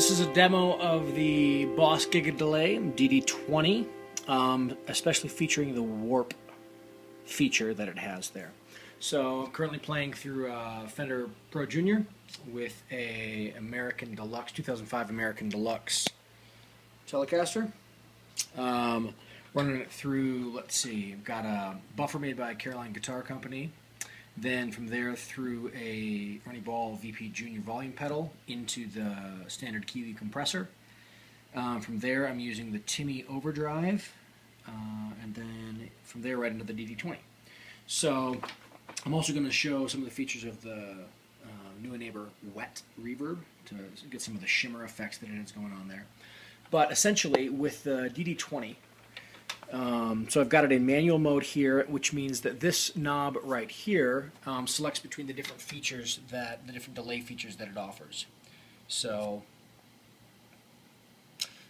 this is a demo of the Boss Giga-delay DD-20, especially featuring the warp feature that it has there. So I'm currently playing through Fender Pro Junior with a American Deluxe, 2005 American Deluxe Telecaster. Running it through, let's see, I've got a buffer made by Caroline Guitar Company. Then from there through a Ronnie Ball VP Junior volume pedal into the standard Kiwi compressor. From there I'm using the Timmy overdrive, and then from there right into the DD-20. So I'm also going to show some of the features of the new Neighbor wet reverb to get some of the shimmer effects that it has going on there. But essentially with the DD-20, so I've got it in manual mode here, which means that this knob right here selects between the different features the different delay features that it offers. So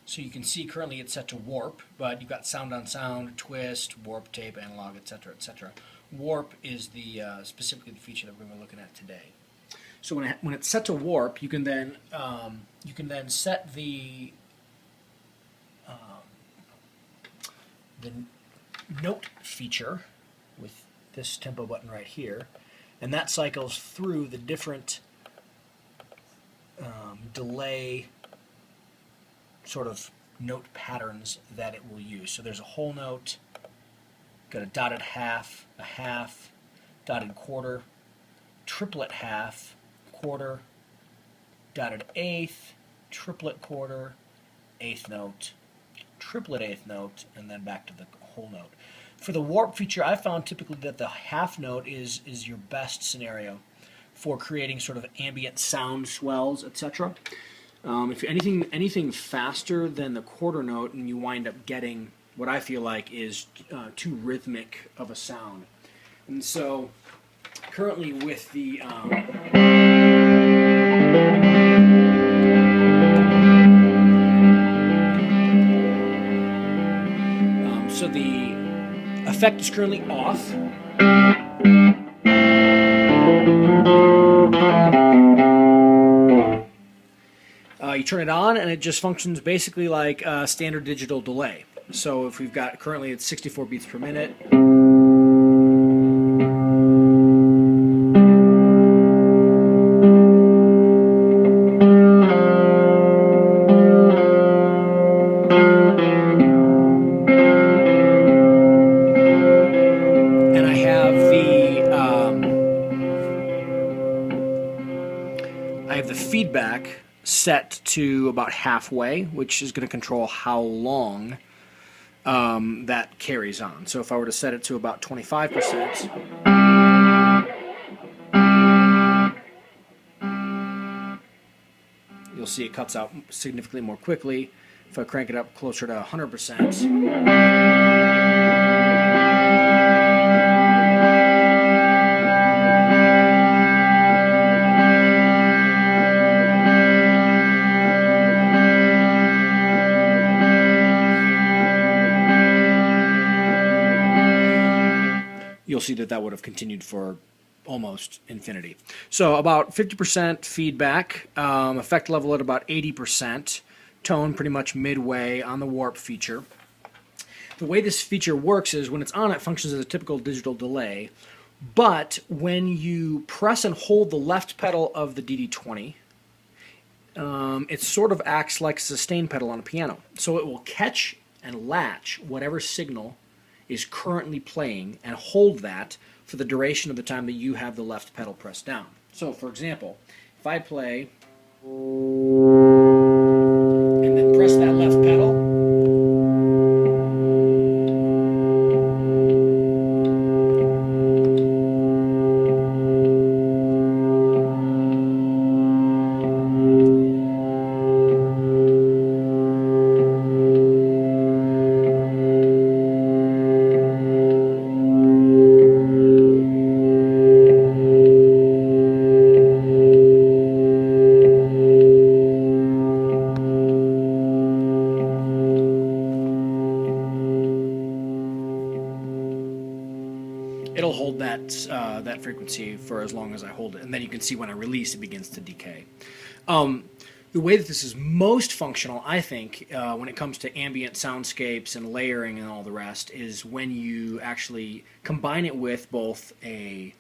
you can see currently it's set to warp, but you've got sound on sound, twist, warp, tape, analog, etc., etc. Warp is the specifically the feature that we're going to be looking at today. So when it's set to warp, you can then set the note feature with this tempo button right here, and that cycles through the different delay sort of note patterns that it will use. So there's a whole note, got a dotted half, a half, dotted quarter, triplet half, quarter, dotted eighth, triplet quarter, eighth note, triplet eighth note, and then back to the whole note. For the warp feature, I found typically that the half note is your best scenario for creating sort of ambient sound swells, etc. If anything faster than the quarter note, and you wind up getting what I feel like is too rhythmic of a sound. And so currently with the so the effect is currently off. You turn it on and it just functions basically like a standard digital delay. So if we've got, currently it's 64 beats per minute. I have the feedback set to about halfway, which is going to control how long that carries on. So if I were to set it to about 25%, you'll see it cuts out significantly more quickly. If I crank it up closer to 100%, you'll see that that would have continued for almost infinity. So about 50% feedback, effect level at about 80%, tone pretty much midway on the warp feature. The way this feature works is when it's on, it functions as a typical digital delay, but when you press and hold the left pedal of the DD-20, it sort of acts like a sustain pedal on a piano. So it will catch and latch whatever signal is currently playing and hold that for the duration of the time that you have the left pedal pressed down. So for example, if I play and then press that left pedal, it'll hold that frequency for as long as I hold it, and then you can see when I release it begins to decay. The way that this is most functional, I think, when it comes to ambient soundscapes and layering and all the rest, is when you actually combine it with both a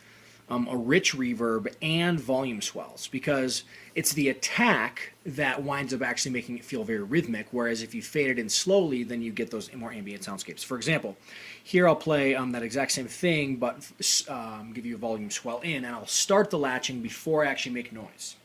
rich reverb and volume swells, because it's the attack that winds up actually making it feel very rhythmic, whereas if you fade it in slowly, then you get those more ambient soundscapes. For example, here I'll play that exact same thing, but give you a volume swell in, and I'll start the latching before I actually make noise.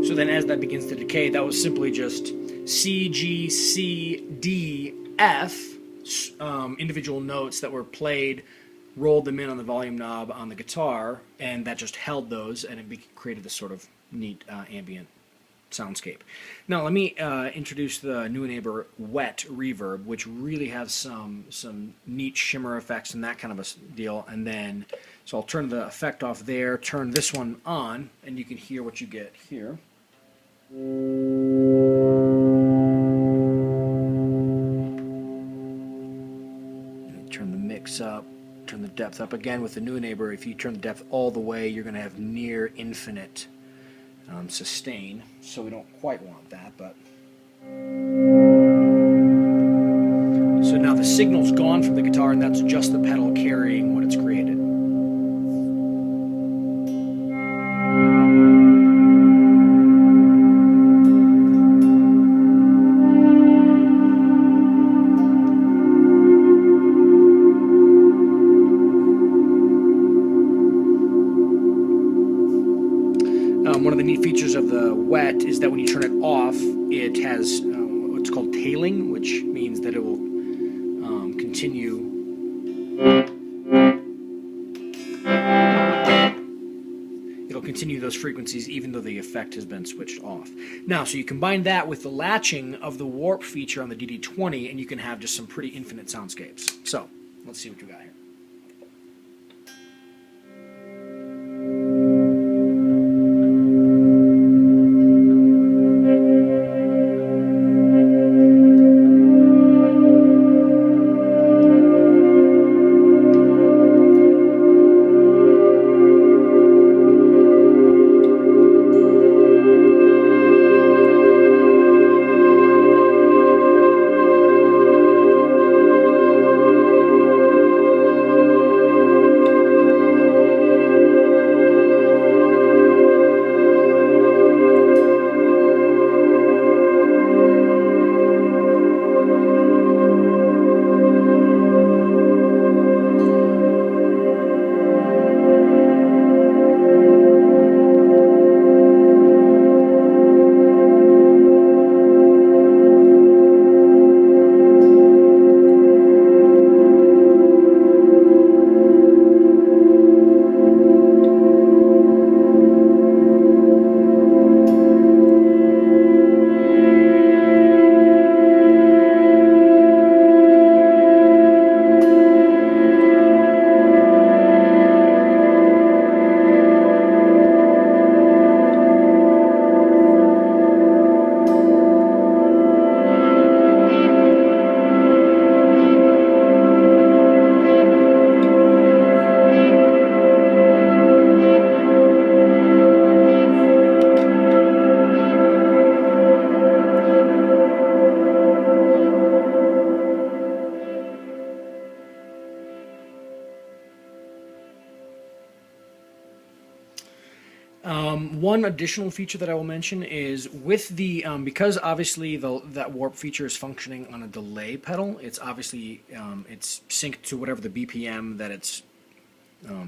So then as that begins to decay, that was simply just C, G, C, D, F, individual notes that were played, rolled them in on the volume knob on the guitar, and that just held those, and it created this sort of neat ambient soundscape. Now let me introduce the New Neighbor Wet Reverb, which really has some neat shimmer effects and that kind of a deal. And then, so I'll turn the effect off there, turn this one on, and you can hear what you get here. Turn the mix up, turn the depth up. Again, with the New Neighbor, if you turn the depth all the way, you're going to have near infinite sustain, so we don't quite want that. But so now the signal's gone from the guitar, and that's just the pedal carrying what it's created. One of the neat features of the Wet is that when you turn it off, it has what's called tailing, which means that it will continue. It'll continue those frequencies even though the effect has been switched off. Now, so you combine that with the latching of the warp feature on the DD-20, and you can have just some pretty infinite soundscapes. So, let's see what we got here. One additional feature that I will mention is with the because obviously that warp feature is functioning on a delay pedal. It's obviously it's synced to whatever the BPM that it's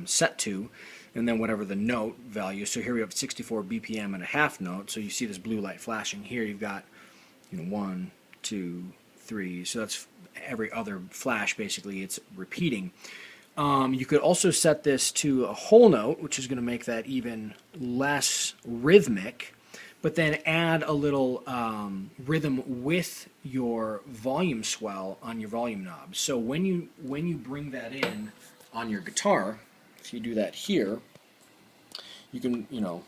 set to, and then whatever the note value. So here we have 64 BPM and a half note. So you see this blue light flashing. Here you've got 1, 2, 3. So that's every other flash, basically, it's repeating. You could also set this to a whole note, which is going to make that even less rhythmic, but then add a little rhythm with your volume swell on your volume knob. So when you bring that in on your guitar, if you do that here, you can, you know,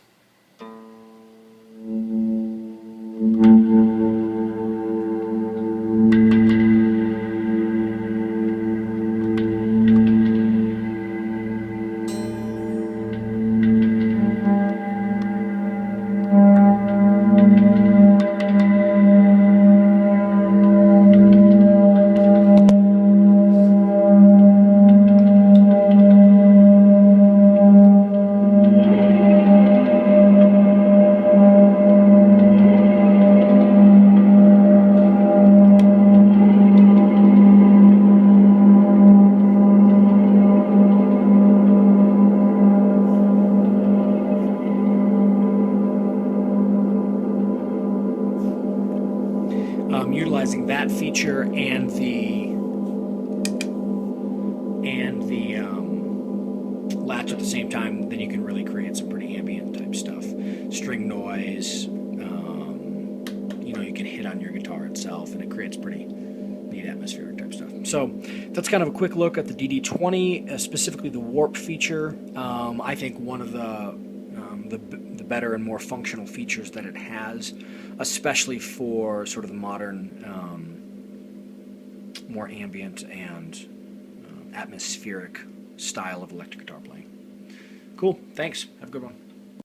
utilizing that feature and the latch at the same time, then you can really create some pretty ambient type stuff. String noise, you know, you can hit on your guitar itself, and it creates pretty neat atmospheric type stuff. So that's kind of a quick look at the DD-20, specifically the warp feature. I think one of the better and more functional features that it has, especially for sort of the modern, more ambient and atmospheric style of electric guitar playing. Cool, thanks. Have a good one.